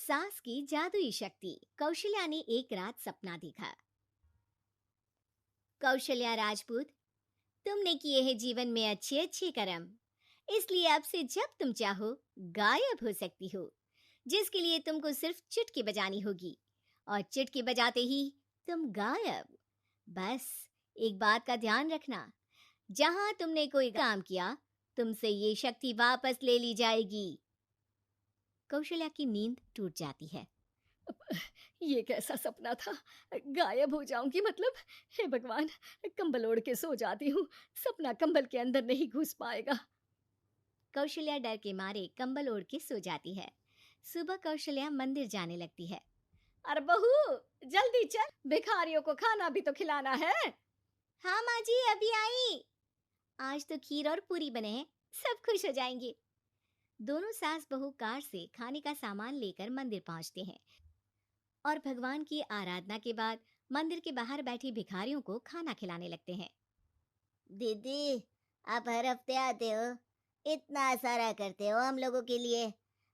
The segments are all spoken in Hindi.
सास की जादुई शक्ति। कौशल्या ने एक रात सपना देखा। कौशल्या राजपूत, तुमने किए हैं जीवन में अच्छे अच्छे कर्म, इसलिए अब से जब तुम चाहो गायब हो सकती हो, जिसके लिए तुमको सिर्फ चुटकी बजानी होगी और चुटकी बजाते ही तुम गायब। बस एक बात का ध्यान रखना, जहां तुमने कोई काम किया तुमसे ये शक्ति वापस ले ली जाएगी। कौशल्या की नींद टूट जाती है। ये कैसा सपना था? गायब हो जाऊंगी मतलब? हे भगवान, कंबल ओढ़ के सो जाती हूँ, सपना कंबल के अंदर नहीं घुस पाएगा। कौशल्या डर के मारे कंबल ओढ़ के सो जाती है। सुबह कौशल्या मंदिर जाने लगती है। अरे बहू, जल्दी चल, भिखारियों को खाना भी तो खिलाना है। हाँ माँ जी, अभी आई। आज तो खीर और पूरी बने हैं, सब खुश हो जाएंगे। दोनों सास बहू कार से खाने का सामान लेकर मंदिर पहुंचते हैं और भगवान की आराधना के बाद मंदिर के बाहर बैठी भिखारियों को खाना खिलाने लगते हैं। दीदी, आप हर हफ्ते आते हो, इतना सारा करते हो हम लोगों के लिए।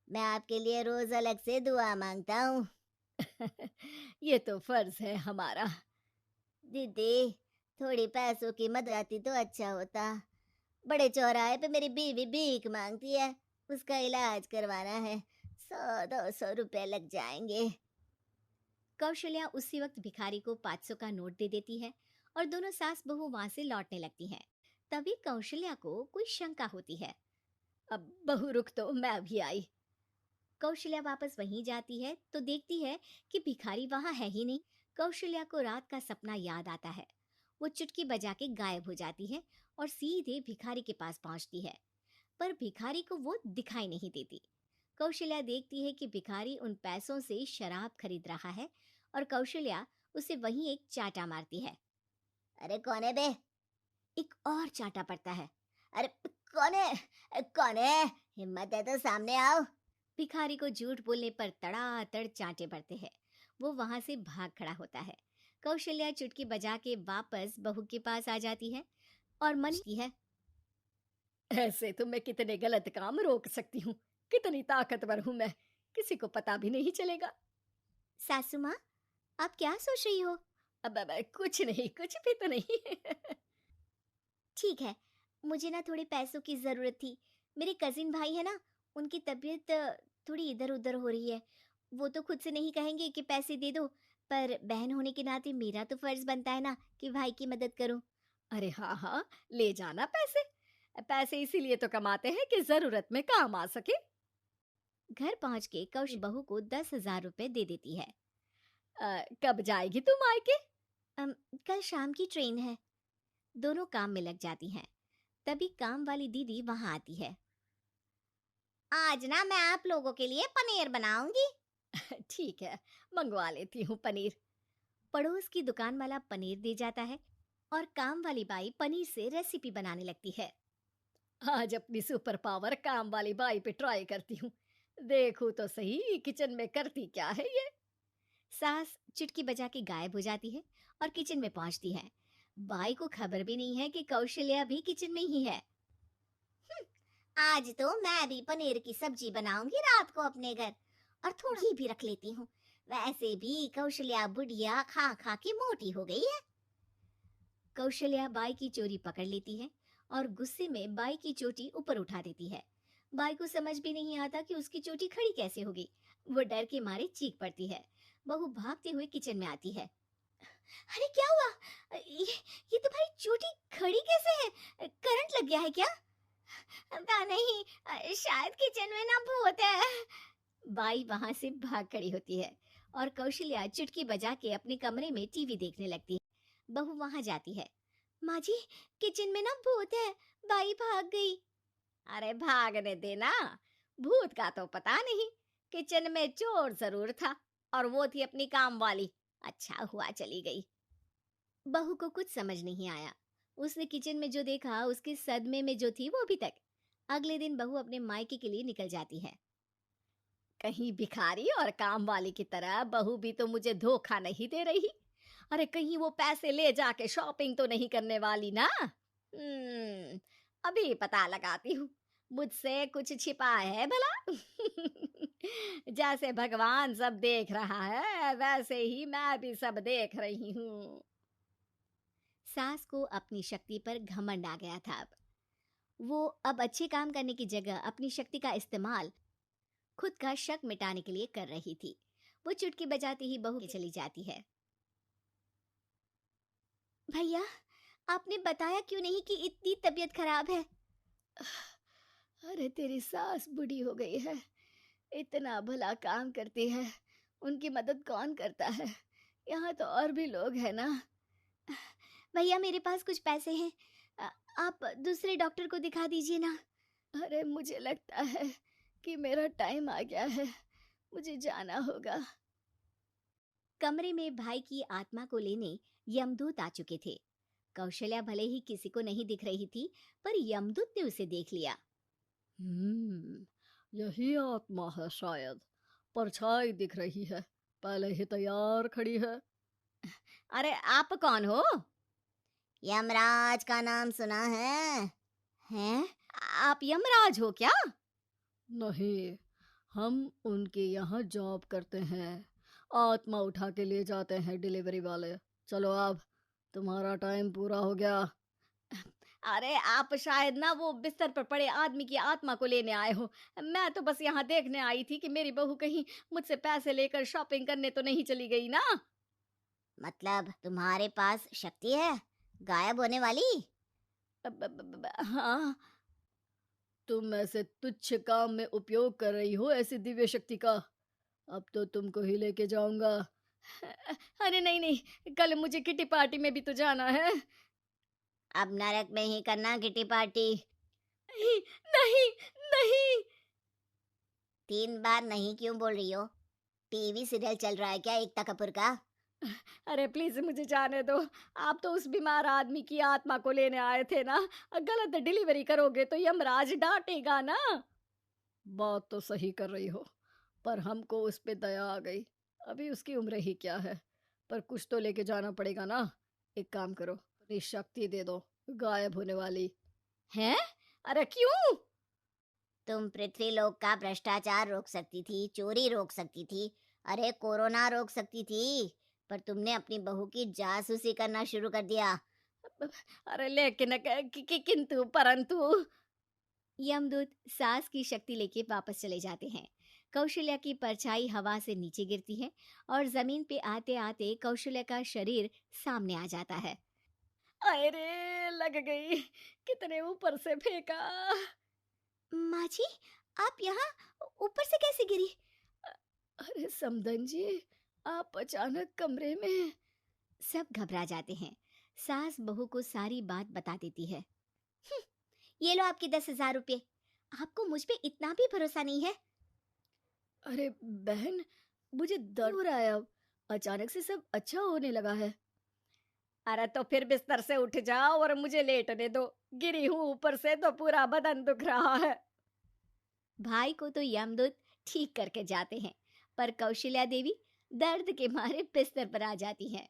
मैं आपके लिए रोज अलग से दुआ मांगता हूँ। ये तो फर्ज है हमारा। दीदी, थोड़ी पैसों की मदद आती तो अच्छा होता। बड़े चौराहे पे मेरी बीवी भीख मांगती है, उसका इलाज करवाना है, 100-200 रुपए लग जाएंगे। कौशल्या उसी वक्त भिखारी को 500 का नोट दे देती है और दोनों सास बहू वहां से लौटने लगती हैं। तभी कौशल्या को कोई शंका होती है। अब बहू रुक, तो मैं अभी आई। कौशल्या वापस वहीं जाती है तो देखती है कि भिखारी वहां है ही नहीं। कौशल्या को रात का सपना याद आता है। वो चुटकी बजा के गायब हो जाती है और सीधे भिखारी के पास पहुंचती है, पर भिखारी को वो दिखाई नहीं देती। कौशल्या देखती है कि भिखारी उन पैसों से शराब खरीद रहा है और कौशल्या उसे वहीं एक चाटा मारती है। अरे कौन है बे? एक और चाटा पड़ता है। अरे कौन है? कौन है? हिम्मत है तो सामने आओ। भिखारी को झूठ बोलने पर तड़ातड़ चांटे पड़ते हैं। वो वहां से भाग खड़ा होता है। कौशल्या चुटकी बजा के वापस बहू के पास आ जाती है और मन की है। ऐसे तो मैं कितने गलत काम रोक सकती हूँ, कितनी ताकतवर हूँ मैं, किसी को पता भी नहीं चलेगा। सासू माँ, आप क्या सोच रही हो? अब कुछ नहीं, कुछ भी तो नहीं। ठीक है, मुझे ना थोड़े पैसों की जरूरत थी। मेरे कजिन भाई है ना, उनकी तबीयत थोड़ी इधर उधर हो रही है। वो तो खुद से नहीं कहेंगे कि पैसे दे दो, पर बहन होने के नाते मेरा तो फर्ज बनता है ना कि भाई की मदद करूं। अरे हाँ हाँ, ले जाना पैसे। पैसे इसीलिए तो कमाते हैं कि जरूरत में काम आ सके। घर पहुंच के कौश बहू को 10,000 रुपए दे देती है। कब जाएगी तुम मायके? अम, कल शाम की ट्रेन है। दोनों काम में लग जाती हैं। तभी काम वाली दीदी वहां आती है। आज ना मैं आप लोगों के लिए पनीर बनाऊंगी। ठीक है, मंगवा लेती हूँ पनीर। पड़ोस की दुकान वाला पनीर दे जाता है और काम वाली बाई पनीर से रेसिपी बनाने लगती है। आज अपनी सुपर पावर काम वाली बाई पे ट्राई करती हूँ, देखूं तो सही किचन में करती क्या है ये। सास चुटकी बजा के गायब हो जाती है और किचन में पहुंचती है। बाई को खबर भी नहीं है कि कौशल्या भी किचन में ही है। आज तो मैं भी पनीर की सब्जी बनाऊंगी रात को अपने घर, और थोड़ा घी भी रख लेती हूँ। वैसे भी कौशल्या बुढ़िया खा खा के मोटी हो गई है। कौशल्या बाई की चोरी पकड़ लेती है और गुस्से में बाई की चोटी ऊपर उठा देती है। बाई को समझ भी नहीं आता कि उसकी चोटी खड़ी कैसे होगी। वो डर के मारे चीख पड़ती है। बहू भागते हुए किचन में आती है। अरे क्या हुआ? ये तुम्हारी चोटी खड़ी कैसे है? करंट लग गया है क्या? पता नहीं, शायद किचन में ना भूत है। बाई वहां से भाग खड़ी होती है और कौशल्या चुटकी बजा के अपने कमरे में टीवी देखने लगती है। बहू वहां जाती है। माँ जी, किचन में ना भूत है, बाई भाग गई। अरे भागने देना, भूत का तो पता नहीं, किचन में चोर जरूर था और वो थी अपनी काम वाली। अच्छा हुआ चली गई। बहू को कुछ समझ नहीं आया। उसने किचन में जो देखा उसके सदमे में जो थी वो अभी तक। अगले दिन बहू अपने मायके के लिए निकल जाती है। कहीं भिखारी और काम वाली की तरह बहू भी तो मुझे धोखा नहीं दे रही। अरे कहीं वो पैसे ले जाके शॉपिंग तो नहीं करने वाली ना। अभी पता लगाती हूँ। मुझसे कुछ छिपा है भला? जैसे भगवान सब देख रहा है वैसे ही मैं भी सब देख रही हूँ। सास को अपनी शक्ति पर घमंड आ गया था। अब वो अब अच्छे काम करने की जगह अपनी शक्ति का इस्तेमाल खुद का शक मिटाने के लिए कर रही थी। वो चुटकी बजाती ही बहू के चली जाती है। भैया, आपने बताया क्यों नहीं कि इतनी तबीयत खराब है? अरे तेरी सास बूढ़ी हो गई है, इतना भला काम करती है, उनकी मदद कौन करता है? यहाँ तो और भी लोग हैं ना। भैया, मेरे पास कुछ पैसे हैं, आप दूसरे डॉक्टर को दिखा दीजिए ना। अरे मुझे लगता है कि मेरा टाइम आ गया है, मुझे जाना होगा। कमरे में भाई की आत्मा को लेने यमदूत आ चुके थे। कौशल्या भले ही किसी को नहीं दिख रही थी, पर यमदूत ने उसे देख लिया। यही आत्मा है शायद, परछाई दिख रही है, पहले ही तैयार खड़ी है। अरे आप कौन हो? यमराज का नाम सुना है? हैं? आप यमराज हो क्या? नहीं, हम उनके यहाँ जॉब करते हैं, आत्मा उठा के ले जाते हैं डिलीवरी वाले। चलो अब तुम्हारा टाइम पूरा हो गया। अरे आप शायद ना वो बिस्तर पर पड़े आदमी की आत्मा को लेने आए हो। मैं तो बस यहाँ देखने आई थी कि मेरी बहू कहीं मुझसे पैसे लेकर शॉपिंग करने तो नहीं चली गई ना। मतलब तुम्हारे पास शक्ति है गायब होने वाली? हाँ, तुम ऐसे तुच्छ काम में उपयोग कर रही हो ऐसी दिव्य शक्ति का। अब तो तुमको ही लेके जाऊंगा। अरे नहीं नहीं, कल मुझे किटी पार्टी में भी तो जाना है। अब नरक में ही करना किटी पार्टी। नहीं नहीं नहीं। 3 बार नहीं क्यों बोल रही हो? टीवी सीरियल चल रहा है क्या एकता कपूर का? अरे प्लीज मुझे जाने दो। आप तो उस बीमार आदमी की आत्मा को लेने आए थे ना, गलत डिलीवरी करोगे तो यमराज डांटेगा ना। बात तो सही कर रही हो, पर हमको उस पे दया आ गई। अभी उसकी उम्र ही क्या है, पर कुछ तो लेके जाना पड़ेगा ना। एक काम करो, अपनी शक्ति दे दो, गायब होने वाली है। अरे क्यों? तुम पृथ्वीलोक का भ्रष्टाचार रोक सकती थी, चोरी रोक सकती थी, अरे कोरोना रोक सकती थी, पर तुमने अपनी बहू की जासूसी करना शुरू कर दिया। अरे लेकिन किंतु परंतु। यमदूत सास की शक्ति लेके वापस चले जाते हैं। कौशल्या की परछाई हवा से नीचे गिरती है और जमीन पे आते आते कौशल्या का शरीर सामने आ जाता है। अरे लग गई, कितने ऊपर से फेंका। माँ जी, आप यहाँ ऊपर से कैसे गिरी? अरे समधन जी, आप अचानक कमरे में। सब घबरा जाते हैं। सास बहू को सारी बात बता देती है। ये लो आपके 10,000 रुपये। आपको मुझ पे इतना भी भरोसा नहीं है? अरे बहन, मुझे दर्द हो रहा है, अब अचानक से सब अच्छा होने लगा है। अरे तो फिर बिस्तर से उठ जाओ और मुझे लेटने दो, गिरी हूँ ऊपर से तो पूरा बदन दुख रहा है। भाई को तो यमदूत ठीक करके जाते हैं, पर कौशल्या देवी दर्द के मारे बिस्तर पर आ जाती हैं।